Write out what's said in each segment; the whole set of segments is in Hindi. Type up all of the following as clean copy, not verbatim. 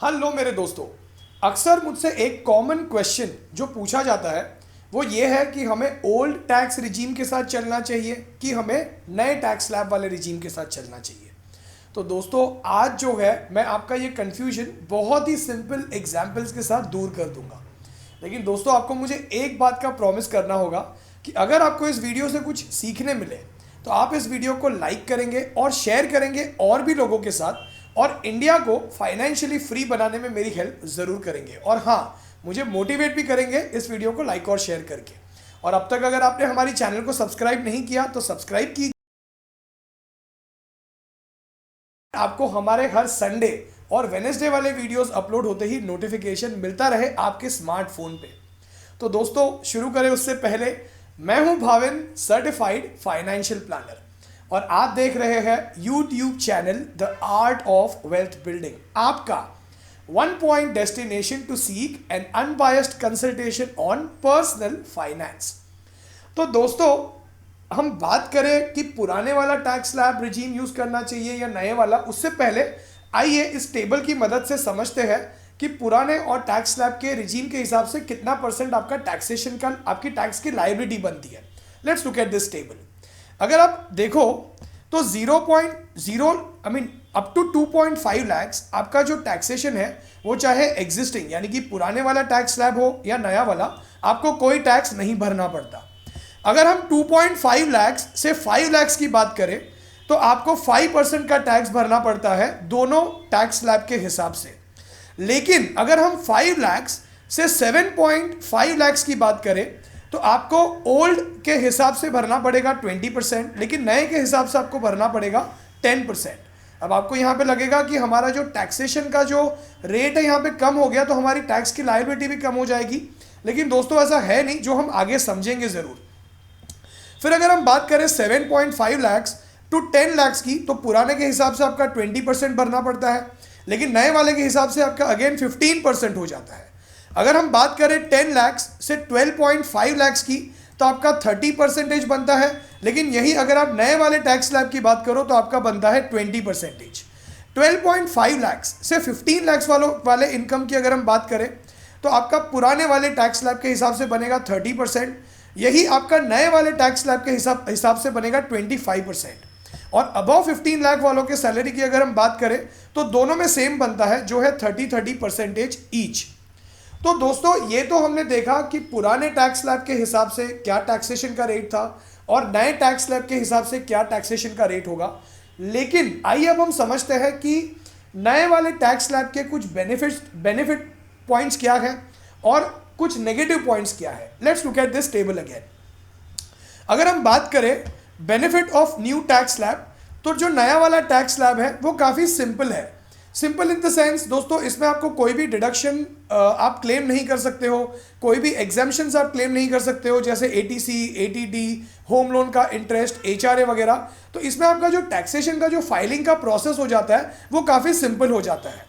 हेलो मेरे दोस्तों। अक्सर मुझसे एक कॉमन क्वेश्चन जो पूछा जाता है वो ये है कि हमें ओल्ड टैक्स रिजीम के साथ चलना चाहिए कि हमें नए टैक्स स्लैब वाले रिजीम के साथ चलना चाहिए। तो दोस्तों आज जो है मैं आपका ये कन्फ्यूजन बहुत ही सिंपल एग्जाम्पल्स के साथ दूर कर दूंगा। लेकिन दोस्तों आपको मुझे एक बात का प्रॉमिस करना होगा कि अगर आपको इस वीडियो से कुछ सीखने मिले तो आप इस वीडियो को लाइक करेंगे और शेयर करेंगे और भी लोगों के साथ, और इंडिया को फाइनेंशियली फ्री बनाने में मेरी हेल्प ज़रूर करेंगे। और हाँ, मुझे मोटिवेट भी करेंगे इस वीडियो को लाइक और शेयर करके। और अब तक अगर आपने हमारी चैनल को सब्सक्राइब नहीं किया तो सब्सक्राइब कीजिए। आपको हमारे हर संडे और वेनेसडे वाले वीडियोस अपलोड होते ही नोटिफिकेशन मिलता रहे आपके स्मार्टफोन पे। तो दोस्तों शुरू करें उससे पहले, मैं हूं भाविन, सर्टिफाइड फाइनेंशियल प्लानर, और आप देख रहे हैं YouTube channel the art of wealth building, आपका one point destination to seek an unbiased consultation on personal finance. तो दोस्तों हम बात करें कि पुराने वाला टैक्स स्लैब रिजीम यूज करना चाहिए या नए वाला, उससे पहले आइए इस टेबल की मदद से समझते हैं कि पुराने और टैक्स स्लैब के रिजीम के हिसाब से कितना परसेंट आपका टैक्सेशन का, आपकी टैक्स की लायबिलिटी बनती है। Let's look at this table. अगर आप देखो तो 0.0 अप टू 2.5 लैक्स आपका जो टैक्सेशन है वो चाहे एग्जिस्टिंग यानी कि पुराने वाला टैक्स स्लैब हो या नया वाला, आपको कोई टैक्स नहीं भरना पड़ता। अगर हम 2.5 लैक्स से 5 लैक्स की बात करें तो आपको 5% का टैक्स भरना पड़ता है दोनों टैक्स स्लैब के हिसाब से। लेकिन अगर हम 5 लैक्स से 7.5 लैक्स की बात करें तो आपको ओल्ड के हिसाब से भरना पड़ेगा 20%, लेकिन नए के हिसाब से आपको भरना पड़ेगा 10%। अब आपको यहाँ पे लगेगा कि हमारा जो टैक्सेशन का जो रेट है यहाँ पे कम हो गया तो हमारी टैक्स की लायबिलिटी भी कम हो जाएगी, लेकिन दोस्तों ऐसा है नहीं, जो हम आगे समझेंगे ज़रूर। फिर अगर हम बात करें 7.5 लैक्स टू 10 लैक्स की, तो पुराने के हिसाब से आपका 20% भरना पड़ता है, लेकिन नए वाले के हिसाब से आपका अगेन 15% हो जाता है। अगर हम बात करें 10 लैक्स से 12.5 लैक्स की तो आपका 30% बनता है, लेकिन यही अगर आप नए वाले टैक्स स्लैब की बात करो तो आपका बनता है 20%। 12.5 लैक्स से 15 लैक्स वाले इनकम की अगर हम बात करें तो आपका पुराने वाले टैक्स स्लैब के हिसाब से बनेगा 30%, यही आपका नए वाले टैक्स स्लैब के हिसाब से बनेगा 25%। और अबव 15 लाख वालों के सैलरी की अगर हम बात करें तो दोनों में सेम बनता है, जो है 30% ईच। तो दोस्तों ये तो हमने देखा कि पुराने टैक्स स्लैब के हिसाब से क्या टैक्सेशन का रेट था और नए टैक्स स्लैब के हिसाब से क्या टैक्सेशन का रेट होगा। लेकिन आइए अब हम समझते हैं कि नए वाले टैक्स स्लैब के कुछ बेनिफिट पॉइंट्स क्या है और कुछ नेगेटिव पॉइंट्स क्या है। Let's look at this table again. अगर हम बात करें benefit of new tax slab, तो जो नया वाला टैक्स स्लैब है वो काफ़ी सिंपल है। सिंपल इन द सेंस दोस्तों, इसमें आपको कोई भी डिडक्शन आप क्लेम नहीं कर सकते हो, कोई भी एग्जाम्पशंस आप क्लेम नहीं कर सकते हो, जैसे एटीसी, एटीडी, होम लोन का इंटरेस्ट, एचआरए वगैरह। तो इसमें आपका जो टैक्सेशन का जो फाइलिंग का प्रोसेस हो जाता है वो काफ़ी सिंपल हो जाता है।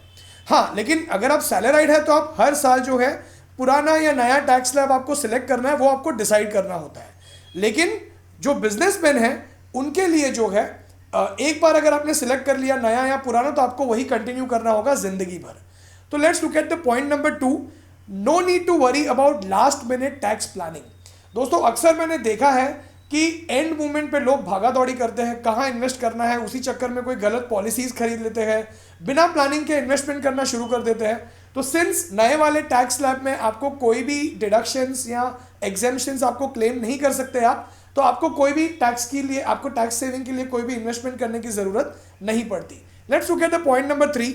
हाँ, लेकिन अगर आप सैलराइड है तो आप हर साल जो है पुराना या नया टैक्स स्लैब आपको सिलेक्ट करना है, वो आपको डिसाइड करना होता है। लेकिन जो बिजनेसमैन है उनके लिए जो है एक बार अगर आपने सिलेक्ट कर लिया नया या पुराना तो आपको वही कंटिन्यू करना होगा जिंदगी भर। तो let's look at the point number 2, no need to worry about last minute tax planning. दोस्तों अक्सर मैंने देखा है कि एंड मोमेंट पे लोग भागा दौड़ी करते हैं, कहाँ इन्वेस्ट करना है उसी चक्कर में कोई गलत पॉलिसीज खरीद लेते हैं, बिना प्लानिंग के इन्वेस्टमेंट करना शुरू कर देते हैं। तो सिंस नए वाले टैक्स स्लैब में आपको कोई भी डिडक्शंस या एग्जेम्पशंस आपको क्लेम नहीं कर सकते आप, तो आपको कोई भी टैक्स के लिए, आपको टैक्स सेविंग के लिए कोई भी इन्वेस्टमेंट करने की जरूरत नहीं पड़ती। Let's look at the point number 3,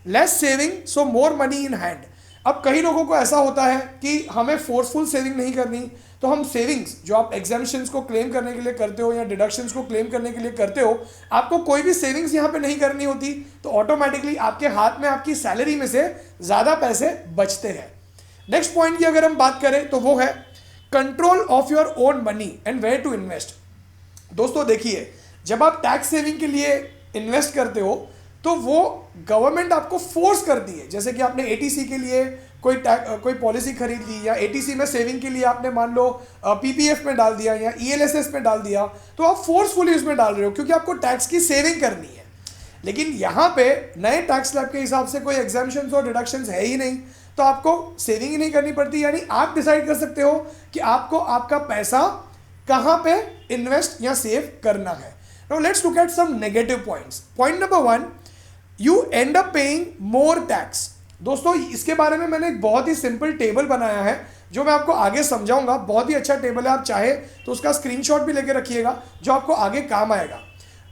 less saving so more money in hand. अब कई लोगों को ऐसा होता है कि हमें फोर्सफुल सेविंग नहीं करनी, तो हम सेविंग्स जो आप एग्जाम्पशंस को क्लेम करने के लिए करते हो या डिडक्शंस को क्लेम करने के लिए करते हो, आपको कोई भी सेविंग्स यहाँ पे नहीं करनी होती, तो ऑटोमेटिकली आपके हाथ में आपकी सैलरी में से ज़्यादा पैसे बचते हैं। नेक्स्ट पॉइंट की अगर हम बात करें तो वो है control of your own money and where to invest. दोस्तों देखिए, जब आप टैक्स सेविंग के लिए इन्वेस्ट करते हो तो वो गवर्नमेंट आपको फोर्स करती है, जैसे कि आपने एटीसी के लिए कोई पॉलिसी खरीद ली या एटीसी में सेविंग के लिए आपने मान लो पीपीएफ में डाल दिया या ईएलएसएस में डाल दिया, तो आप फोर्सफुली उसमें डाल रहे हो क्योंकि आपको टैक्स की सेविंग करनी है। लेकिन यहाँ पे नए टैक्स स्लैब के हिसाब से कोई एग्जाम्पशंस और डिडक्शंस है ही नहीं, तो आपको सेविंग ही नहीं करनी पड़ती, यानी आप डिसाइड कर सकते हो कि आपको आपका पैसा कहाँ पे इन्वेस्ट या सेव करना है। Now let's look at some negative points. Point number 1, you end up paying more tax. दोस्तों इसके बारे में मैंने एक बहुत ही सिंपल टेबल बनाया है जो मैं आपको आगे समझाऊंगा। बहुत ही अच्छा टेबल है, आप चाहे तो उसका स्क्रीनशॉट भी लेके रखिएगा जो आपको आगे काम आएगा।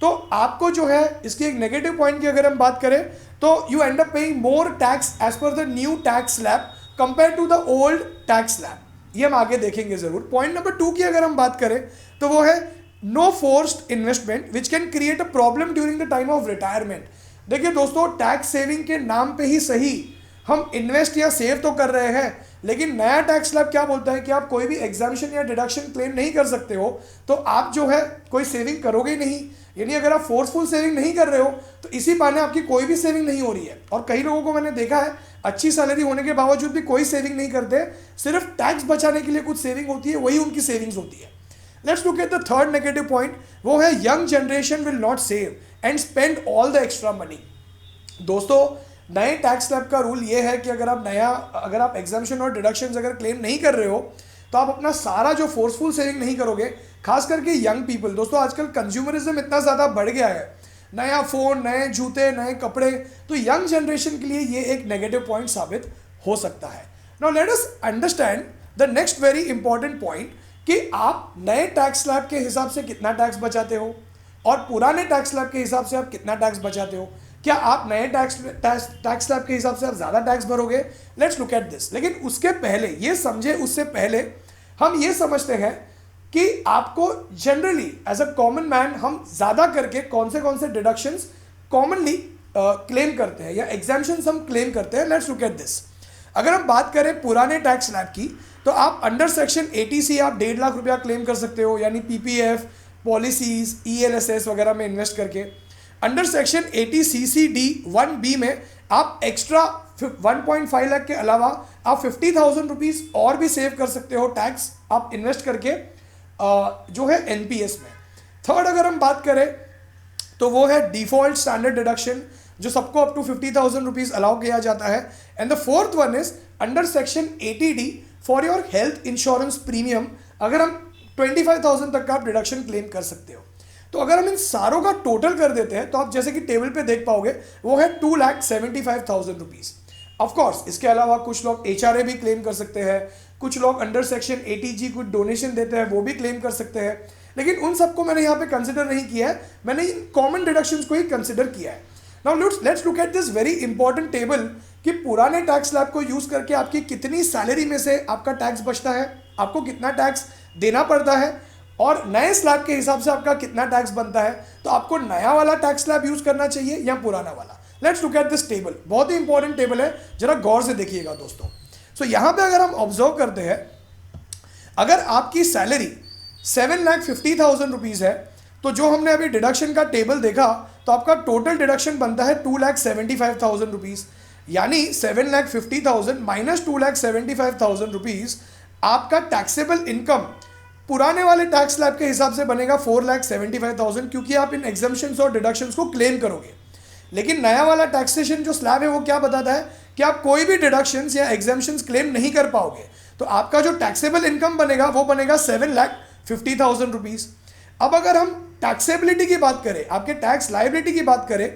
तो आपको जो है इसकी एक नेगेटिव पॉइंट की अगर हम बात करें तो you end up paying more tax as per the new tax slab compare to the old tax slab, ये हम आगे देखेंगे जरूर। पॉइंट नंबर 2 की अगर हम बात करें तो वो है no forced investment which can create a problem during the time of retirement. देखिए दोस्तों, टैक्स सेविंग के नाम पे ही सही हम इन्वेस्ट या सेव तो कर रहे हैं, लेकिन नया टैक्स स्लैब क्या बोलता है कि आप कोई भी एग्जाम्पशन या डिडक्शन क्लेम नहीं कर सकते हो, तो आप जो है कोई सेविंग करोगे ही नहीं। यानी अगर आप फोर्सफुल सेविंग नहीं कर रहे हो तो इसी बहाने आपकी कोई भी सेविंग नहीं हो रही है। और कई लोगों को मैंने देखा है अच्छी सैलरी होने के बावजूद भी कोई सेविंग नहीं करते, सिर्फ टैक्स बचाने के लिए कुछ सेविंग होती है, वही उनकी सेविंग्स होती है। Let's look at the third negative point, वो है young generation will not save and spend all the extra money. दोस्तों नए टैक्स स्लैब का रूल ये है कि अगर आप एग्जाम्पशन और डिडक्शंस अगर क्लेम नहीं कर रहे हो तो आप अपना सारा जो फोर्सफुल सेविंग नहीं करोगे, खास करके यंग पीपल। दोस्तों आजकल कंज्यूमरिज्म इतना ज़्यादा बढ़ गया है, नया फ़ोन, नए जूते, नए कपड़े, तो यंग जनरेशन के लिए ये एक नेगेटिव पॉइंट साबित हो सकता है। Now let us understand the next very important point कि आप नए टैक्स स्लैब के हिसाब से कितना टैक्स बचाते हो और पुराने टैक्स स्लैब के हिसाब से आप कितना टैक्स बचाते हो। क्या आप नए टैक्स स्लैब के हिसाब से आप ज़्यादा टैक्स भरोगे? Let's look at this. लेकिन उसके पहले ये समझे, उससे पहले हम ये समझते हैं कि आपको generally as a common man हम ज़्यादा करके कौन से डिडक्शंस कॉमनली क्लेम करते हैं या एग्जाम्पशंस हम क्लेम करते हैं। Let's look at this. अगर हम बात करें पुराने टैक्स स्लैब की तो आप अंडर सेक्शन 80C आप 1.5 लाख रुपया क्लेम कर सकते हो, यानी PPF, पॉलिसीज, ELSS वगैरह में इन्वेस्ट करके। अंडर सेक्शन 80CCD1B में आप एक्स्ट्रा 1.5 लाख के अलावा आप 50,000 रुपीज़ और भी सेव कर सकते हो टैक्स आप इन्वेस्ट करके जो है NPS में। थर्ड अगर हम बात करें तो वो है डिफॉल्ट स्टैंडर्ड डिडक्शन जो सबको अप टू 50,000 रुपीज़ अलाउ किया जाता है। And the fourth one is under section 80D for your health insurance premium, अगर हम 25,000 तक का आप डिडक्शन क्लेम कर सकते हो। तो अगर हम इन सारों का टोटल कर देते हैं तो आप जैसे कि टेबल पे देख पाओगे वो है 2,75,000 रुपीज़। ऑफकोर्स इसके अलावा कुछ लोग HRA भी क्लेम कर सकते हैं, कुछ लोग अंडर सेक्शन 80G कुछ डोनेशन देते हैं वो भी क्लेम कर सकते हैं, लेकिन उन सबको मैंने यहाँ पे कंसिडर नहीं किया है, मैंने इन कॉमन डिडक्शंस को ही कंसिडर किया है। Now let's look at this very important table कि पुराने टैक्स स्लैब को यूज करके आपकी कितनी सैलरी में से आपका टैक्स बचता है, आपको कितना टैक्स देना पड़ता है और नए स्लैब के हिसाब से आपका कितना टैक्स बनता है। तो आपको नया वाला टैक्स स्लैब यूज करना चाहिए या पुराना वाला। Let's look at this table, बहुत ही इंपॉर्टेंट टेबल है, जरा गौर से देखिएगा दोस्तों। सो यहाँ पे अगर हम ऑब्जर्व करते हैं, अगर आपकी सैलरी 7,50,000 रुपीज़ है तो जो हमने अभी डिडक्शन का टेबल देखा तो आपका टोटल डिडक्शन बनता है 2,75,000 रुपीज़, यानी 7,50,000 माइनस 2,75,000 रुपीज़ आपका टैक्सेबल इनकम पुराने वाले टैक्स स्लैब के हिसाब से बनेगा 4,75,000, क्योंकि आप इन एग्जम्पशंस और डिडक्शंस को क्लेम करोगे। लेकिन नया वाला टैक्सेशन जो स्लैब है वो क्या बताता है कि आप कोई भी डिडक्शंस या एग्जम्पशंस क्लेम नहीं कर पाओगे, तो आपका जो टैक्सेबल इनकम बनेगा वो बनेगा 7,50,000 रुपीज़। अब अगर हम टैक्सेबिलिटी की बात करें, आपके टैक्स लायबिलिटी की बात करें,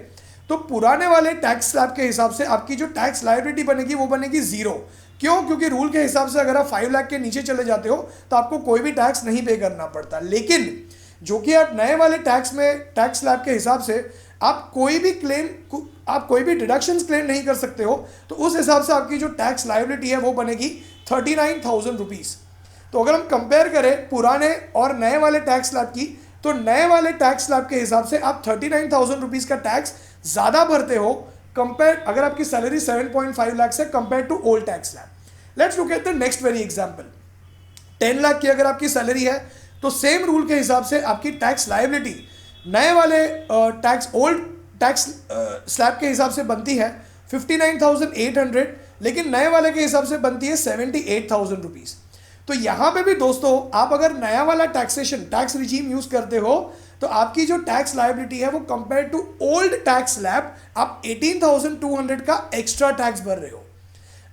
तो पुराने वाले टैक्स स्लैब के हिसाब से आपकी जो टैक्स लायबिलिटी बनेगी वो बनेगी 0। क्यों? क्योंकि रूल के हिसाब से अगर आप 5 लाख के नीचे चले जाते हो तो आपको कोई भी टैक्स नहीं पे करना पड़ता। लेकिन जो कि आप नए वाले टैक्स में टैक्स स्लैब के हिसाब से आप कोई भी डिडक्शंस क्लेम नहीं कर सकते हो, तो उस हिसाब से आपकी जो टैक्स लायबिलिटी है वो बनेगी 39,000 रुपीज़। तो अगर हम कंपेयर करें पुराने और नए वाले टैक्स स्लैब की, तो नए वाले टैक्स स्लैब के हिसाब से आप 39,000 रुपीज़ का टैक्स ज़्यादा भरते हो कंपेयर, अगर आपकी सैलरी 7.5 लाख से compare to old tax slab. Let's look at the next very example. 10 lakh की अगर आपकी सैलरी है तो सेम रूल के हिसाब से आपकी टैक्स लायबिलिटी नए वाले ओल्ड टैक्स स्लैब के हिसाब से बनती है 59,800, लेकिन नए वाले के हिसाब से बनती है 78,000 रुपीज़। तो यहाँ पे भी दोस्तों आप अगर नया वाला टैक्सेशन टैक्स रिजीम यूज करते हो तो आपकी जो टैक्स लायबिलिटी है वो compare to old tax slab आप 18,200 का एक्स्ट्रा टैक्स भर रहे हो।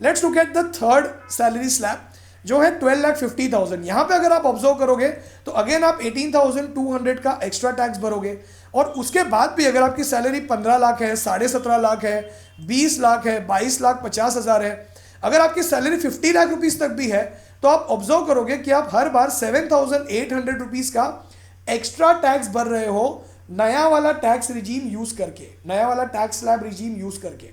Let's look at the third salary slab जो है 12,50,000। यहाँ पे अगर आप ऑब्जर्व करोगे तो अगेन आप 18,200 का एक्स्ट्रा टैक्स भरोगे और उसके बाद भी अगर आपकी सैलरी 15 लाख है, 17.5 लाख है, 20 लाख है, 22,50,000 है, अगर आपकी सैलरी 50 लाख रुपीस तक भी है तो आप ऑब्जर्व करोगे कि आप हर बार 7,800 रुपीस का एक्स्ट्रा टैक्स भर रहे हो नया वाला टैक्स रिजीम यूज करके, नया वाला टैक्स स्लैब रिजीम यूज करके।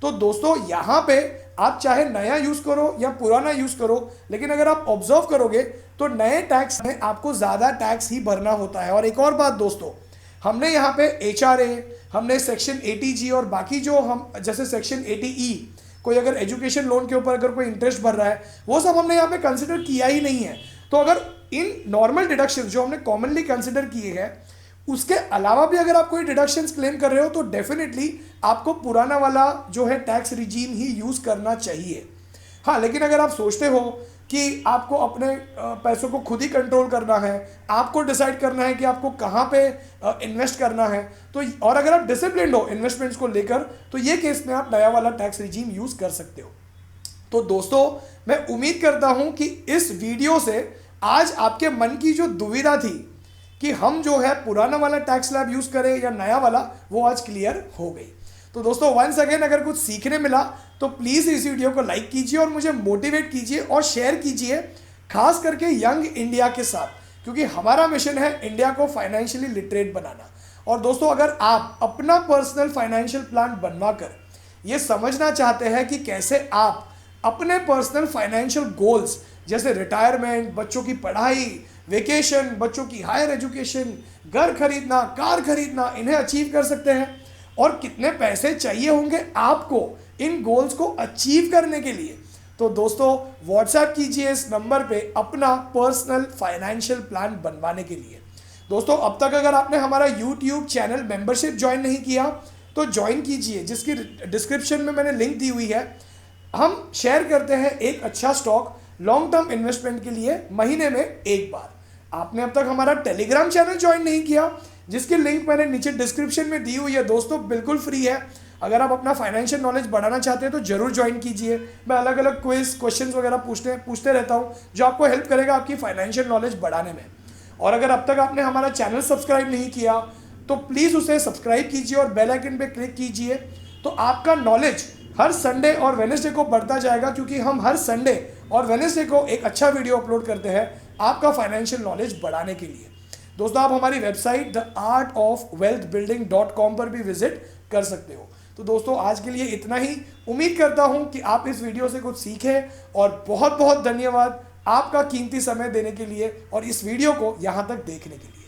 तो दोस्तों यहाँ पे आप चाहे नया यूज करो या पुराना यूज करो, लेकिन अगर आप ऑब्जर्व करोगे तो नए टैक्स में आपको ज्यादा टैक्स ही भरना होता है। और एक और बात दोस्तों, हमने यहाँ पे HRA, हमने सेक्शन 80G और बाकी जो हम जैसे सेक्शन 80E, कोई अगर एजुकेशन लोन के ऊपर अगर कोई इंटरेस्ट भर रहा है वो सब हमने यहाँ पे कंसिडर किया ही नहीं है। तो अगर इन नॉर्मल डिडक्शन जो हमने कॉमनली कंसिडर किए हैं उसके अलावा भी अगर आप कोई डिडक्शंस क्लेम कर रहे हो तो डेफिनेटली आपको पुराना वाला जो है टैक्स रिजीम ही यूज करना चाहिए। हाँ, लेकिन अगर आप सोचते हो कि आपको अपने पैसों को खुद ही कंट्रोल करना है, आपको डिसाइड करना है कि आपको कहाँ पे इन्वेस्ट करना है, तो और अगर आप डिसिप्लिन्ड हो इन्वेस्टमेंट्स को लेकर तो ये केस में आप नया वाला टैक्स रिजीम यूज कर सकते हो। तो दोस्तों मैं उम्मीद करता हूं कि इस वीडियो से आज आपके मन की जो दुविधा थी कि हम जो है पुराना वाला टैक्स स्लैब यूज करें या नया वाला, वो आज क्लियर हो गई। तो दोस्तों वंस अगेन अगर कुछ सीखने मिला तो प्लीज इस वीडियो को लाइक कीजिए और मुझे मोटिवेट कीजिए और शेयर कीजिए, खास करके यंग इंडिया के साथ, क्योंकि हमारा मिशन है इंडिया को फाइनेंशियली लिटरेट बनाना। और दोस्तों अगर आप अपना पर्सनल फाइनेंशियल प्लान बनवाकर ये समझना चाहते हैं कि कैसे आप अपने पर्सनल फाइनेंशियल गोल्स जैसे रिटायरमेंट, बच्चों की पढ़ाई, वेकेशन, बच्चों की हायर एजुकेशन, घर खरीदना, कार खरीदना, इन्हें अचीव कर सकते हैं और कितने पैसे चाहिए होंगे आपको इन गोल्स को अचीव करने के लिए, तो दोस्तों व्हाट्सएप कीजिए इस नंबर पे अपना पर्सनल फाइनेंशियल प्लान बनवाने के लिए। दोस्तों अब तक अगर आपने हमारा यूट्यूब चैनल मेंबरशिप ज्वाइन नहीं किया तो ज्वाइन कीजिए, जिसकी डिस्क्रिप्शन में मैंने लिंक दी हुई है। हम शेयर करते हैं एक अच्छा स्टॉक लॉन्ग टर्म इन्वेस्टमेंट के लिए महीने में एक बार। आपने अब तक हमारा टेलीग्राम चैनल ज्वाइन नहीं किया, जिसकी लिंक मैंने नीचे डिस्क्रिप्शन में दी हुई है दोस्तों, बिल्कुल फ्री है। अगर आप अपना फाइनेंशियल नॉलेज बढ़ाना चाहते हैं तो जरूर ज्वाइन कीजिए। मैं अलग अलग क्विज क्वेश्चंस वगैरह पूछते रहता हूं जो आपको हेल्प करेगा आपकी फाइनेंशियल नॉलेज बढ़ाने में। और अगर अब तक आपने हमारा चैनल सब्सक्राइब नहीं किया तो प्लीज़ उसे सब्सक्राइब कीजिए और बेल आइकन पे क्लिक कीजिए, तो आपका नॉलेज हर संडे और वेडनेसडे को बढ़ता जाएगा, क्योंकि हम हर संडे और वेडनेसडे को एक अच्छा वीडियो अपलोड करते हैं आपका फाइनेंशियल नॉलेज बढ़ाने के लिए। दोस्तों आप हमारी वेबसाइट theartofwealthbuilding.com पर भी विजिट कर सकते हो। तो दोस्तों आज के लिए इतना ही। उम्मीद करता हूं कि आप इस वीडियो से कुछ सीखें और बहुत बहुत धन्यवाद आपका कीमती समय देने के लिए और इस वीडियो को यहां तक देखने के लिए।